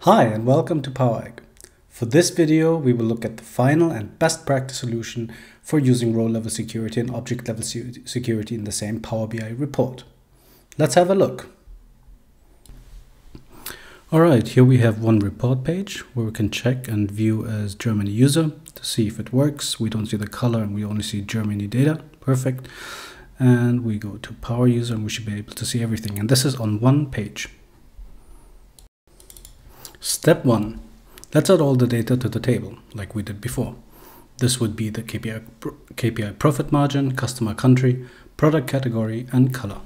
Hi and welcome to PowerÄgg. For this video, we will look at the final and best practice solution for using row-level security and object-level security in the same Power BI report. Let's have a look. Alright, here we have one report page where we can check and view as Germany user to see if it works. We don't see the color and we only see Germany data. Perfect. And we go to Power User and we should be able to see everything. And this is on one page. Step 1. Let's add all the data to the table, like we did before. This would be the KPI profit margin, customer country, product category, and color.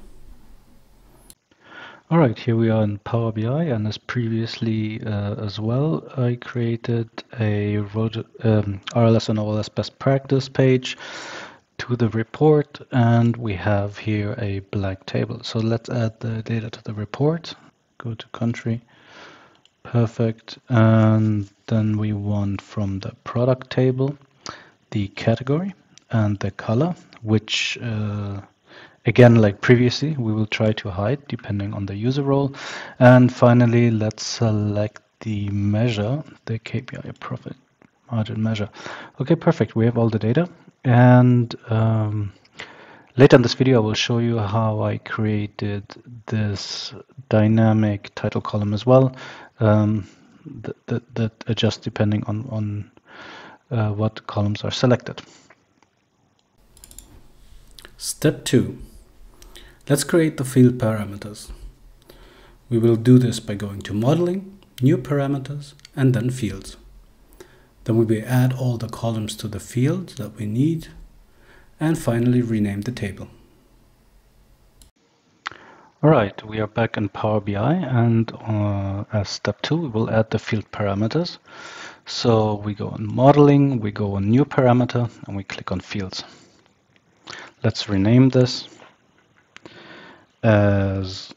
Alright, here we are in Power BI, and as previously as well, I created a RLS and OLS best practice page to the report, and we have here a blank table. So let's add the data to the report. Go to country. Perfect. And then we want from the product table the category and the color, which again, like previously, we will try to hide depending on the user role. And finally, let's select the measure, the KPI profit margin measure. Okay, perfect. We have all the data. And later in this video, I will show you how I created this dynamic title column as well, that adjusts depending on what columns are selected. Step 2. Let's create the field parameters. We will do this by going to Modeling, New Parameters, and then Fields. Then we will add all the columns to the fields that we need, and finally rename the table. Alright, we are back in Power BI, and as step 2, we will add the field parameters. So we go on Modeling, we go on New Parameter, and we click on Fields. Let's rename this as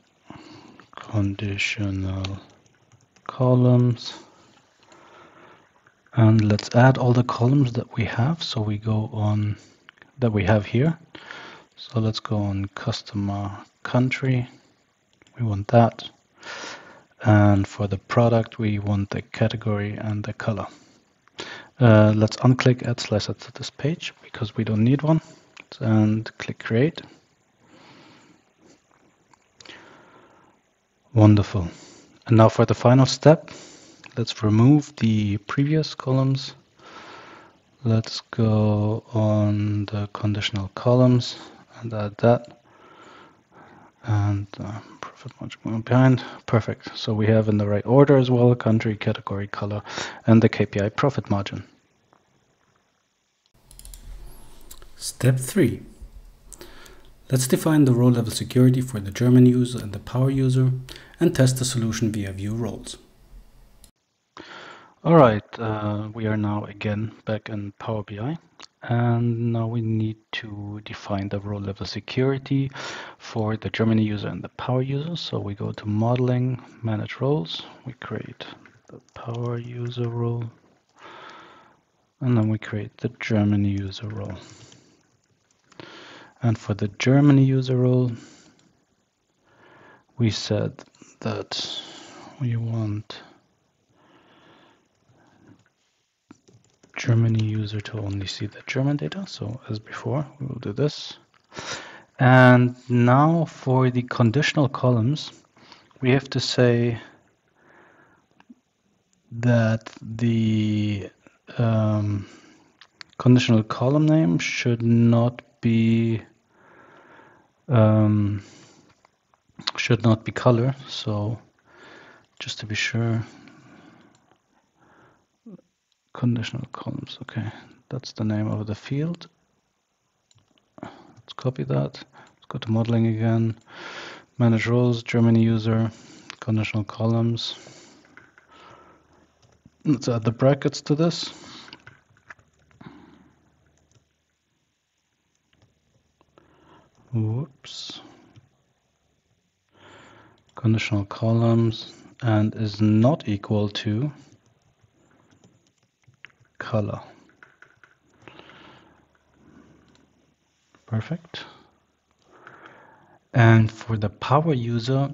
conditional columns, and let's add all the columns that we have. So we go on that we have here. So let's go on customer country. We want that. And for the product, we want the category and the color. Let's unclick add slicer to this page because we don't need one. And click create. Wonderful. And now for the final step, let's remove the previous columns. Let's go on the conditional columns and add that. And profit margin behind. Perfect. So we have in the right order as well, country, category, color, and the KPI profit margin. Step 3. Let's define the row level security for the German user and the Power user and test the solution via view roles. Alright, we are now again back in Power BI, and now we need to define the row level security for the Germany user and the Power user. So we go to Modeling, Manage Roles, we create the Power user role, and then we create the Germany user role. And for the Germany user role, we said that we want Germany user to only see the German data. So as before, we will do this. And now for the conditional columns, we have to say that the conditional column name should not be color. So just to be sure, conditional columns. Okay, that's the name of the field. Let's copy that. Let's go to modeling again. Manage roles, Germany user, conditional columns. Let's add the brackets to this. Whoops. Conditional columns and is not equal to color. Perfect. And for the Power user,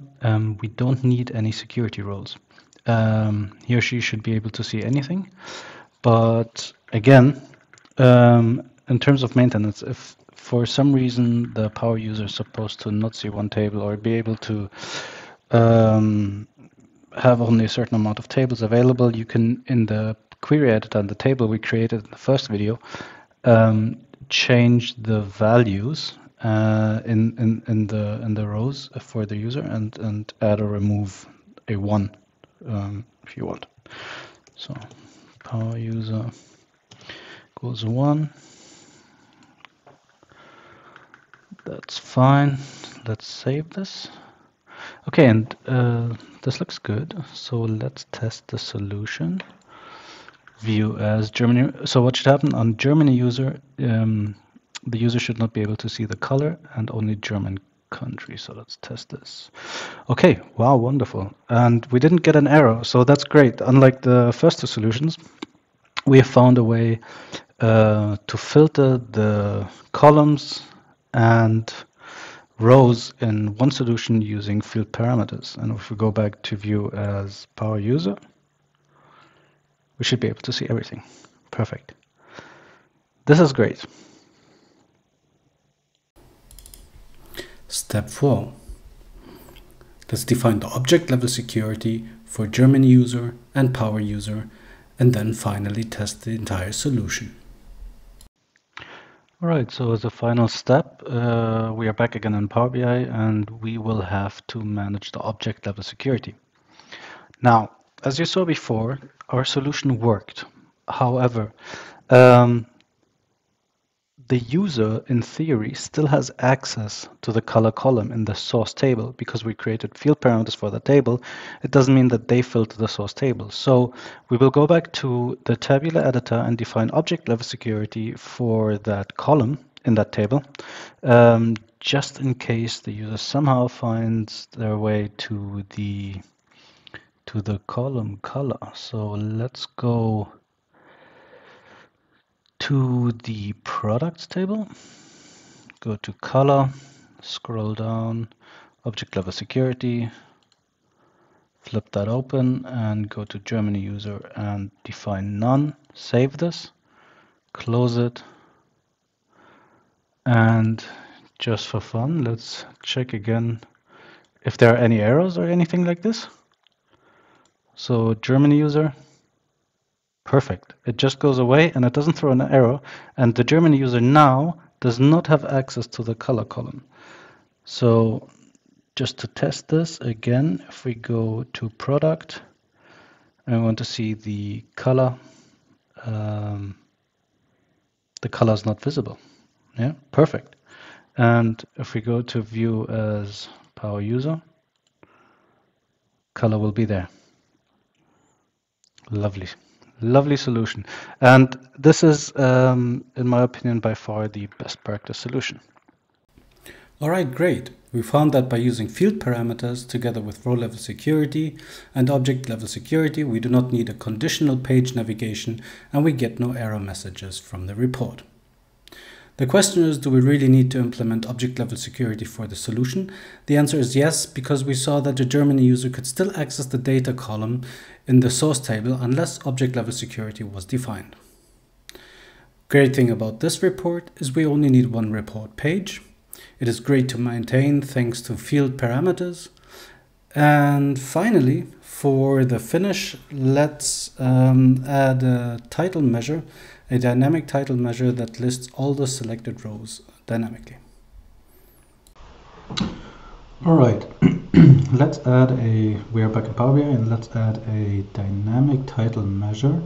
we don't need any security roles. he or she should be able to see anything. But again, in terms of maintenance, if for some reason the power user is supposed to not see one table or be able to have only a certain amount of tables available, you can, in the query editor and the table we created in the first video, change the values in the rows for the user and add or remove a 1 if you want. So power user equals 1. That's fine. Let's save this. Okay, and this looks good. So let's test the solution. View as Germany. So what should happen on Germany user? The user should not be able to see the color and only German country. So let's test this. Okay, wow, wonderful. And we didn't get an error, so that's great. Unlike the first two solutions, we have found a way to filter the columns and rows in one solution using field parameters. And if we go back to view as power user, we should be able to see everything. Perfect. This is great. Step 4. Let's define the object level security for German user and power user, and then finally test the entire solution. All right, so as a final step, we are back again in Power BI, and we will have to manage the object level security. Now, as you saw before, our solution worked. However, the user, in theory, still has access to the color column in the source table because we created field parameters for the table. It doesn't mean that they filter the source table. So we will go back to the tabular editor and define object level security for that column in that table, just in case the user somehow finds their way to the column color. So let's go to the products table, go to color, scroll down, object level security, flip that open and go to Germany user and define none, save this, close it, and just for fun, let's check again if there are any errors or anything like this. So Germany user, perfect. It just goes away and it doesn't throw an error. And the German user now does not have access to the color column. So just to test this again, if we go to product and we want to see the color is not visible. Yeah, perfect. And if we go to view as power user, color will be there. Lovely. Lovely solution. And this is, in my opinion, by far the best practice solution. All right, great. We found that by using field parameters together with row level security and object level security, we do not need a conditional page navigation and we get no error messages from the report. The question is, do we really need to implement object level security for the solution? The answer is yes, because we saw that the Germany user could still access the data column in the source table unless object level security was defined. Great thing about this report is we only need one report page. It is great to maintain thanks to field parameters. And finally, for the finish, let's add a title measure, a dynamic title measure that lists all the selected rows dynamically. All right, let's add we are back in Power BI, and let's add a dynamic title measure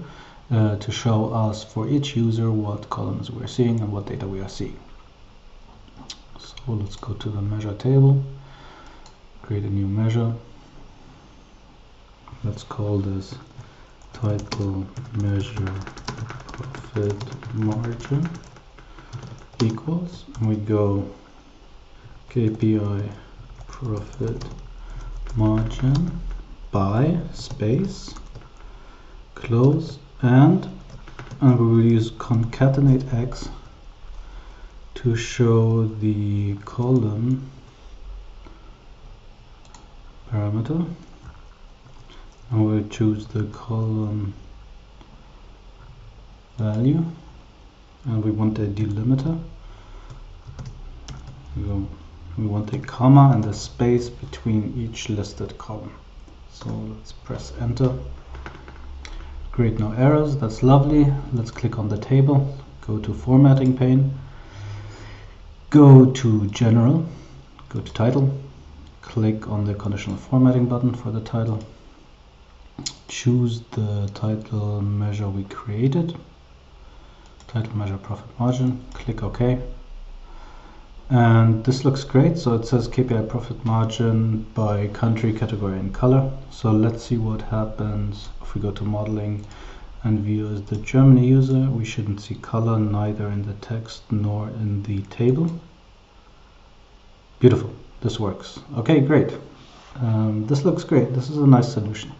to show us for each user what columns we're seeing and what data we are seeing. So let's go to the measure table, create a new measure. Let's call this title measure profit margin equals, and we go KPI profit margin by space close, and we will use concatenate X to show the column parameter, and we'll choose the column value, and we want a delimiter. We want a comma and a space between each listed column. So let's press enter. Great, no errors, that's lovely. Let's click on the table, go to formatting pane, go to general, go to title, click on the conditional formatting button for the title, choose the title measure we created, title measure profit margin, click OK. And this looks great. So it says KPI profit margin by country, category and color. So let's see what happens if we go to modeling and view as the Germany user. We shouldn't see color neither in the text nor in the table. Beautiful, this works. Okay, great. This looks great. This is a nice solution.